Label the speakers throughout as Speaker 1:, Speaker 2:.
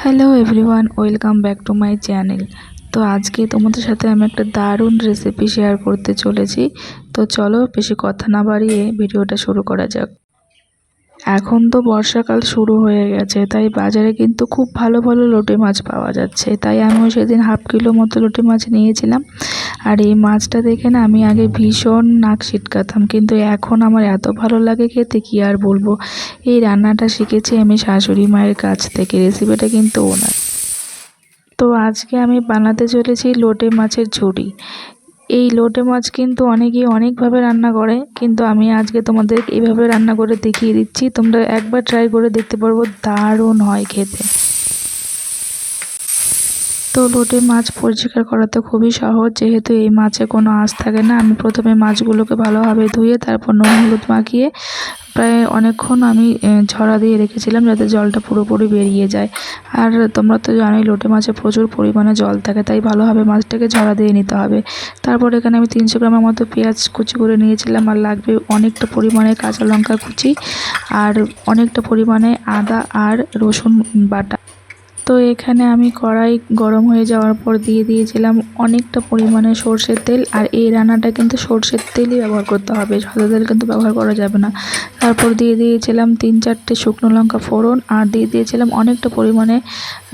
Speaker 1: Hello everyone, welcome back to my channel. তো আজকে তোমাদের সাথে আমি একটা দারুণ রেসিপি শেয়ার করতে চলেছি। তো চলো বেশি কথা না বাড়িয়ে ভিডিওটা শুরু করা যাক। এখন তো বর্ষাকাল শুরু হয়ে গেছে, তাই বাজারে কিন্তু খুব ভালো ভালো লোটে মাছ পাওয়া যাচ্ছে। তাই আমিও সেদিন হাফ কিলো মতো লোটে মাছ নিয়েছিলাম। আর এই মাছটা দেখে না আমি আগে ভীষণ নাক সিটকাতাম, কিন্তু এখন আমার এত ভালো লাগে খেতে কি আর বলবো। এই রান্নাটা শিখেছি আমি শাশুড়ি মায়ের কাছ থেকে, রেসিপিটা কিন্তু ওনার। তো আজকে আমি বানাতে চলেছি লোটে মাছের ঝুড়ি। এই লোটে মাছ কিন্তু অনেকেই অনেকভাবে রান্না করে, কিন্তু আমি আজকে তোমাদের এইভাবে রান্না করে দেখিয়ে দিচ্ছি। তোমরা একবার ট্রাই করে দেখতে পারবো, দারুণ হয় খেতে। তো লোটে মাছ পরিষ্কার করা তো খুবই সহজ, যেহেতু এই মাছে কোনো আঁশ থাকে না। আমি প্রথমে মাছগুলোকে ভালোভাবে ধুয়ে তারপর নুন হলুদ মাখিয়ে প্রায় অনেকক্ষণ আমি ঝরা দিয়ে রেখেছিলাম, যাতে জলটা পুরোপুরি বেরিয়ে যায়। আর তোমরা তো জানোই লোটে মাছে প্রচুর পরিমাণে জল থাকে, তাই ভালোভাবে মাছটাকে ঝরা দিয়ে নিতে হবে। তারপর এখানে আমি 300 গ্রামের মতো পেঁয়াজ কুচি করে নিয়েছিলাম, আর লাগবে অনেকটা পরিমাণে কাঁচা লঙ্কা কুচি আর অনেকটা পরিমাণে আদা আর রসুন বাটা। তো এখানে আমি কড়াই গরম হয়ে যাওয়ার পর দিয়ে দিয়েছিলাম অনেকটা পরিমাণে সর্ষের তেল। আর এই রান্নাটা কিন্তু সর্ষের তেলই ব্যবহার করতে হবে, সাদা তেল কিন্তু ব্যবহার করা যাবে না। তারপর দিয়ে দিয়েছিলাম 3-4টে শুকনো লঙ্কা ফোড়ন, আর দিয়ে দিয়েছিলাম অনেকটা পরিমাণে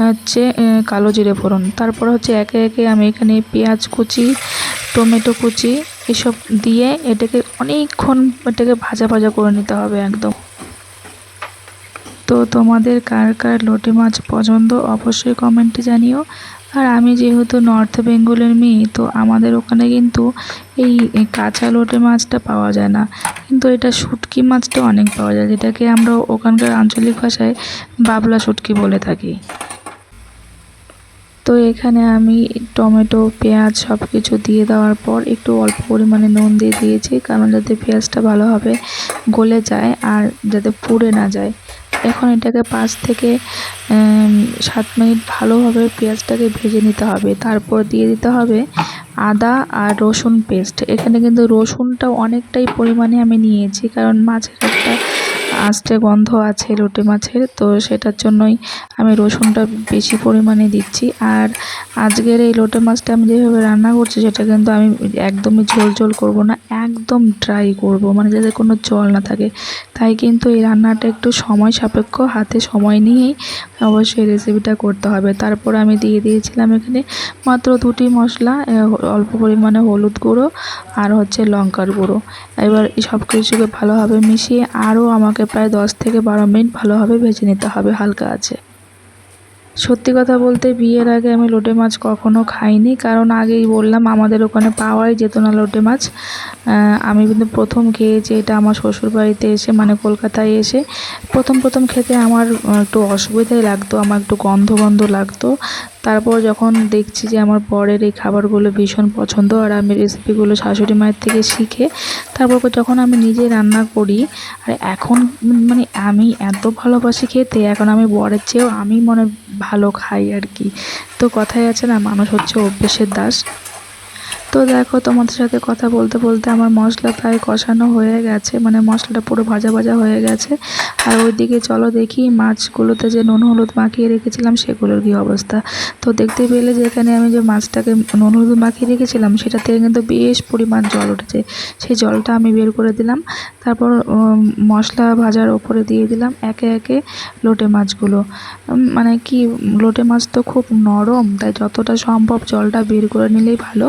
Speaker 1: হচ্ছে কালো জিরে ফোড়ন। তারপর হচ্ছে একে একে আমি এখানে পেঁয়াজ কুচি, টমেটো কুচি এসব দিয়ে এটাকে অনেকক্ষণ ভাজা ভাজা করে নিতে হবে একদম। তো তোমাদের কার কার লোটে মাছ পছন্দ অবশ্যই কমেন্টে জানিও। আর আমি যেহেতু নর্থ বেঙ্গলের মেয়ে, তো আমাদের ওখানে কিন্তু এই কাঁচা লোটে মাছটা পাওয়া যায় না, কিন্তু এটা শুটকি মাছটা অনেক পাওয়া যায়, যেটাকে আমরা ওখানকার আঞ্চলিক ভাষায় বাবলা শুটকি বলে থাকি। তো এখানে আমি টমেটো পেঁয়াজ সব কিছু দিয়ে দেওয়ার পর একটু অল্প পরিমাণে নুন দিয়ে দিয়েছি, কারণ যাতে পেঁয়াজটা ভালোভাবে গলে যায় আর যাতে পুড়ে না যায়। এখন এটাকে 5 থেকে 7 মিনিট ভালোভাবে পেঁয়াজটাকে ভেজে নিতে হবে। তারপর দিয়ে দিতে হবে আদা আর রসুন পেস্ট। এখানে কিন্তু রসুনটা অনেকটাই পরিমাণে আমি নিয়েছি, কারণ মাছের একটা আস্তে গন্ধ আছে লোটে মাছের, তো সেটার জন্যই আমি রসুনটা বেশি পরিমাণে দিচ্ছি। আর আজকের এই লোটে মাছটা আমি যেভাবে রান্না করছি, সেটা কিন্তু আমি একদমই ঝোল ঝোল করব না, একদম ড্রাই করব, মানে যাতে কোনো জল না থাকে। তাই কিন্তু এই রান্নাটা একটু সময় সাপেক্ষ, হাতে সময় নিয়েই অবশ্যই রেসিপিটা করতে হবে। তারপর আমি দিয়ে দিয়েছিলাম এখানে মাত্র 2টি মশলা, অল্প পরিমাণে হলুদ গুঁড়ো আর হচ্ছে লঙ্কার গুঁড়ো। এবার সব কিছুকে ভালোভাবে মিশিয়ে আরও আমাকে প্রায় 10 থেকে 12 মিনিট ভালোভাবে ভেজে নিতে হবে হালকা আছে। সত্যি কথা বলতে বিয়ের আগে আমি লোটে মাছ কখনো খাইনি, কারণ আগেই বললাম আমাদের ওখানে পাওয়াই যেত না লোটে মাছ। আমি কিন্তু প্রথম খেয়েছি এটা আমার শ্বশুরবাড়িতে এসে, মানে কলকাতায় এসে। প্রথম খেতে আমার একটু অসুবিধাই লাগতো, আমার একটু গন্ধ গন্ধ লাগতো। তারপর যখন দেখছি যে আমার বরের এই খাবারগুলো ভীষণ পছন্দ, আর আমি রেসিপিগুলো শাশুড়ি মায়ের থেকে শিখে তারপর যখন আমি নিজে রান্না করি, আর এখন মানে আমি এত ভালোবাসি খেতে, এখন আমি বরের চেয়েও আমি মনে ভালো খাই আর কি। তো কথাই আছে না, মানুষ হচ্ছে অভ্যেসের দাস। তো দেখো তোমাদের সাথে কথা বলতে বলতে আমার মশলা প্রায় কষানো হয়ে গেছে, মানে মশলাটা পুরো ভাজা ভাজা হয়ে গেছে। আর ওইদিকে চলো দেখি মাছগুলোতে যে নুন হলুদ মাখিয়ে রেখেছিলাম সেগুলোর কী অবস্থা। তো দেখতে পেলে যে এখানে আমি যে মাছটাকে নুন হলুদ মাখিয়ে রেখেছিলাম, সেটা থেকে কিন্তু বেশ পরিমাণ জল উঠেছে। সেই জলটা আমি বের করে দিলাম। তারপর মশলা ভাজার ওপরে দিয়ে দিলাম একে একে লোটে মাছগুলো। মানে কি, লোটে মাছ তো খুব নরম, তাই যতটা সম্ভব জলটা বের করে নিলেই ভালো।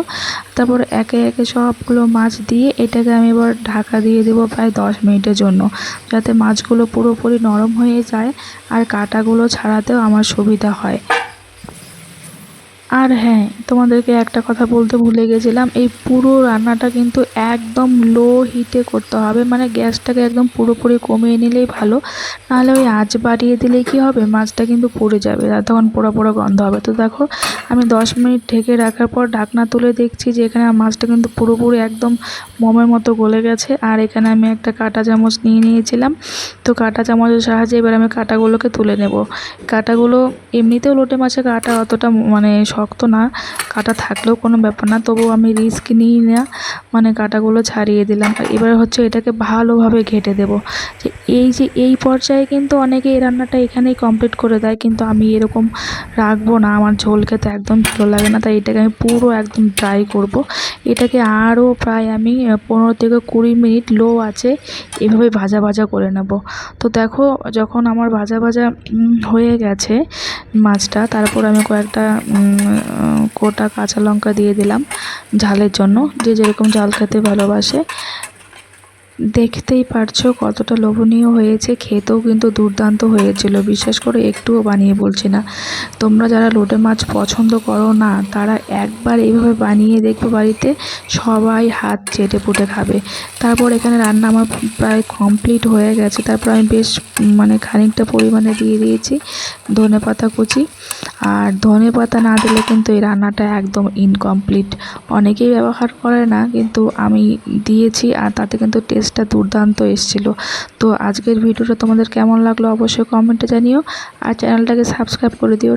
Speaker 1: তারপর একে একে সবগুলো মাছ দিয়ে এটাকে আমি এবার ঢাকা দিয়ে দেবো প্রায় 10 মিনিটের জন্য, যাতে মাছগুলো পুরোপুরি নরম হয়ে যায় আর কাঁটাগুলো ছাড়াতেও আমার সুবিধা হয়। আর হ্যাঁ, তোমাদেরকে একটা কথা বলতে ভুলে গেছিলাম, এই পুরো রান্নাটা কিন্তু একদম লো হিটে করতে হবে, মানে গ্যাসটাকে একদম পুরোপুরি কমিয়ে নিলেই ভালো। নাহলে ওই আঁচ বাড়িয়ে দিলে কি হবে, মাছটা কিন্তু পুড়ে যাবে আর তখন পোড়া পোড়া গন্ধ হবে। তো দেখো আমি 10 মিনিট ঢেকে রাখার পর ঢাকনা তুলে দেখছি যে এখানে মাছটা কিন্তু পুরোপুরি একদম মোমের মতো গলে গেছে। আর এখানে আমি একটা কাঁটা চামচ নিয়ে নিয়েছিলাম। তো কাঁটা চামচের সাহায্যে এবার আমি কাঁটাগুলোকে তুলে নেব। কাঁটাগুলো এমনিতেও লোটে মাছের কাঁটা অতটা মানে শক্ত শক্ত না, কাটা থাকলেও কোনো ব্যাপার না, তবুও আমি রিস্ক নিই না, মানে কাটাগুলো ছাড়িয়ে দিলাম। আর এবার হচ্ছে এটাকে ভালোভাবে ঘেঁটে দেব। যে এই পর্যায়ে কিন্তু অনেকে এই রান্নাটা এখানেই কমপ্লিট করে দেয়, কিন্তু আমি এরকম রাখবো না, আমার ঝোল খেতে একদম ভালো লাগে না, তাই এটাকে আমি পুরো একদম ড্রাই করব। এটাকে আরও প্রায় আমি 15 থেকে 20 মিনিট লো আছে এভাবে ভাজা ভাজা করে নেব। তো দেখো যখন আমার ভাজা ভাজা হয়ে গেছে মাছটা, তারপর আমি কয়েকটা গোটা কাঁচা লঙ্কা দিয়ে দিলাম ঝালের জন্য, যে যেরকম ঝাল খেতে ভালোবাসে। দেখতেই পারছো কতটা লোভনীয় হয়েছে, খেতেও কিন্তু দুর্দান্ত হয়েছিল, বিশ্বাস করে একটুও বানিয়ে বলছি না। তোমরা যারা লোটে মাছ পছন্দ করো না তারা একবার এইভাবে বানিয়ে দেখবে বাড়িতে, সবাই হাত চেটে পুটে খাবে। তারপর এখানে রান্না আমার প্রায় কমপ্লিট হয়ে গেছে, তারপর আমি বেশ মানে খানিকটা পরিমাণে দিয়ে দিয়েছি ধনেপাতা কুচি। আর ধনেপাতা না দিলে কিন্তু এই রান্নাটা একদম ইনকমপ্লিট। অনেকেই ব্যবহার করে না, কিন্তু আমি দিয়েছি, আর তাতে কিন্তু টেস্টটা দুর্দান্ত এসেছিলো। তো আজকের ভিডিওটা তোমাদের কেমন লাগলো অবশ্যই কমেন্টে জানিও, আর চ্যানেলটাকে সাবস্ক্রাইব করে দিও।